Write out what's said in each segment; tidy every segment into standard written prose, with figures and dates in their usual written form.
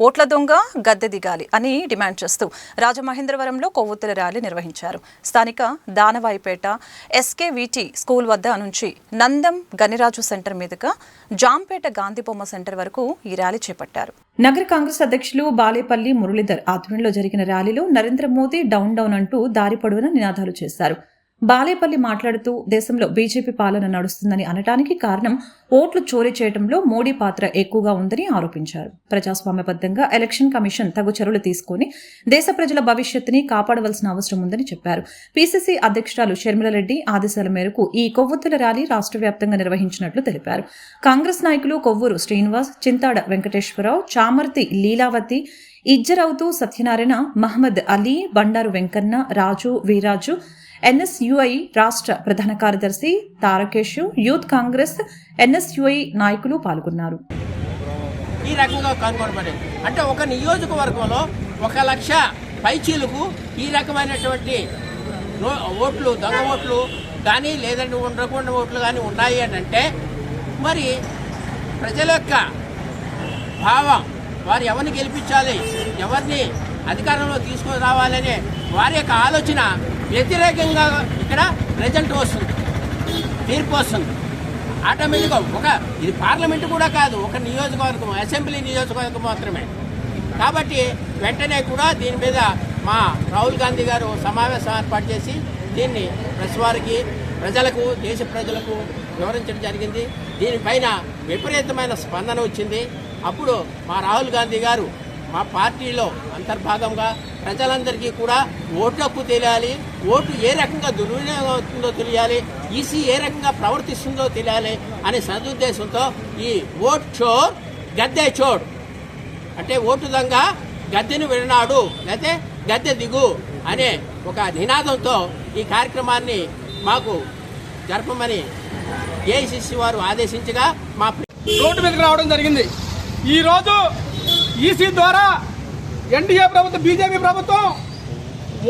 ఓట్ల దొంగ గద్దె దిగాలి అని డిమాండ్ చేస్తూ రాజమహేంద్రవరంలో కొవ్వొత్తుల ర్యాలీ నిర్వహించారు. స్థానిక దానవాయిపేట ఎస్కేవిటి స్కూల్ వద్ద నుంచి నందం గనిరాజు సెంటర్ మీదుగా జాంపేట గాంధీబొమ్మ సెంటర్ వరకు ఈ ర్యాలీ చేపట్టారు. నగర కాంగ్రెస్ అధ్యక్షులు బాలేపల్లి మురళీధర్ ఆధ్వర్యంలో జరిగిన ర్యాలీలో నరేంద్ర మోదీ డౌన్ డౌన్ అంటూ దారి పొడవునా నినాదాలు చేశారు. బాలేపల్లి మాట్లాడుతూ దేశంలో బీజేపీ పాలన నడుస్తుందని అనటానికి కారణం ఓట్లు చోరీ చేయడంలో మోడీ పాత్ర ఎక్కువగా ఉందని ఆరోపించారు. ప్రజాస్వామ్యబద్ధంగా ఎలక్షన్ కమిషన్ తగు చర్యలు తీసుకుని దేశ ప్రజల భవిష్యత్తుని కాపాడవలసిన అవసరం ఉందని చెప్పారు. పీసీసీ అధ్యక్షురాలు షర్మిలారెడ్డి ఆదేశాల మేరకు ఈ కొవ్వొత్తుల ర్యాలీ రాష్ట్ర వ్యాప్తంగా నిర్వహించినట్లు తెలిపారు. కాంగ్రెస్ నాయకులు కొవ్వూరు శ్రీనివాస్, చింతాడ వెంకటేశ్వరరావు, చామర్తి లీలావతి, ఇజ్జరౌతు సత్యనారాయణ, మహమ్మద్ అలీ, బండారు వెంకన్న, రాజు, వీరాజు, ఎన్ఎస్యుఐ రాష్ట్ర ప్రధాన కార్యదర్శి తారకేష్, యూత్ కాంగ్రెస్ ఎన్ఎస్యుఐ నాయకులు పాల్గొన్నారు. ఈ రకంగా కనుగొనబడింది అంటే ఒక నియోజకవర్గంలో 1 లక్ష పైచీలకు ఈ రకమైనటువంటి ఓట్లు, దొంగ ఓట్లు కానీ లేదంటే ఉండకుండా ఓట్లు కానీ ఉన్నాయి అని అంటే మరి ప్రజల యొక్క భావం, వారు ఎవరిని గెలిపించాలి, ఎవరిని అధికారంలో తీసుకొని రావాలనే వారి యొక్క ఆలోచన వ్యతిరేకంగా ఇక్కడ రిజల్ట్ వస్తుంది, తీర్పు వస్తుంది. ఆటోమేటిక్గా ఇది పార్లమెంటు కూడా కాదు, ఒక నియోజకవర్గం, అసెంబ్లీ నియోజకవర్గం మాత్రమే. కాబట్టి వెంటనే కూడా దీని మీద మా రాహుల్ గాంధీ గారు సమావేశం ఏర్పాటు చేసి దీన్ని ప్రెస్ వారికి, ప్రజలకు, దేశ ప్రజలకు వివరించడం జరిగింది. దీనిపైన విపరీతమైన స్పందన వచ్చింది. అప్పుడు మా రాహుల్ గాంధీ గారు మా పార్టీలో అంతర్భాగంగా ప్రజలందరికీ కూడా ఓటు హక్కు తెలియాలి, ఓటు ఏ రకంగా దుర్వినియోగం అవుతుందో తెలియాలి, ఈసీ ఏ రకంగా ప్రవర్తిస్తుందో తెలియాలి అనే సదుద్దేశంతో ఈ ఓట్ చోర్ గద్దె చోర్ అంటే ఓటు దొంగ గద్దెను విడనాడు లేకపోతే గద్దె దిగు అనే ఒక నినాదంతో ఈ కార్యక్రమాన్ని మాకు జరపమని ఏఐసిసి వారు ఆదేశించగా మా రోడ్డు మీదకి రావడం జరిగింది. ఈరోజు ఈసీ ద్వారా ఎన్డీఏ ప్రభుత్వం, బీజేపీ ప్రభుత్వం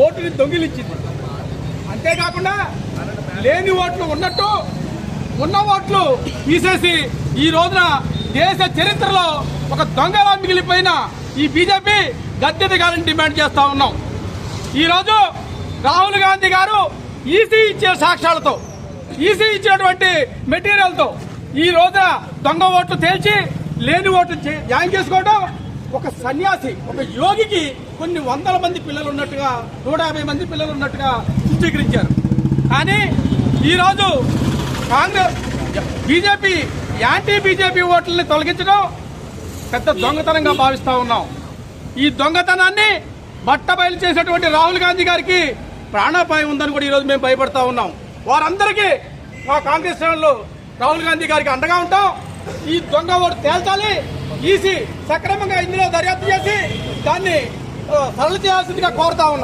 ఓటుని దొంగిలించింది. అంతేకాకుండా లేని ఓట్లు ఉన్నట్టు, ఉన్న ఓట్లు తీసేసి ఈ రోజున దేశ చరిత్రలో ఒక దొంగలా మిగిలిపోయిన ఈ బీజేపీ గద్దె దిగాలని డిమాండ్ చేస్తా ఉన్నాం. ఈరోజు రాహుల్ గాంధీ గారు ఈసీ ఇచ్చే సాక్ష్యాలతో, ఈసీ ఇచ్చినటువంటి మెటీరియల్తో ఈ రోజున దొంగ ఓట్లు తేల్చి లేని ఓట్లు జాయిన్ చేసుకోవడం ఒక సన్యాసి, ఒక యోగికి కొన్ని వందల మంది పిల్లలు ఉన్నట్టుగా, 150 మంది పిల్లలు ఉన్నట్టుగా చిత్రీకరించారు. కానీ ఈరోజు కాంగ్రెస్, బీజేపీ, యాంటీ బీజేపీ ఓట్లని తొలగించడం పెద్ద దొంగతనంగా భావిస్తా ఉన్నాం. ఈ దొంగతనాన్ని బట్టబయలు చేసినటువంటి రాహుల్ గాంధీ గారికి ప్రాణాపాయం ఉందని కూడా ఈరోజు మేము భయపడతా ఉన్నాం. వారందరికీ మా కాంగ్రెస్ శ్రేణులు రాహుల్ గాంధీ గారికి అండగా ఉంటాం. ఈ దొంగ ఓటు తేల్చాలి, ఈసీ సక్రమంగా ఇందులో దర్యాప్తు చేసి దాన్ని సరళ చేయాల్సిందిగా కోరుతా ఉన్నాం.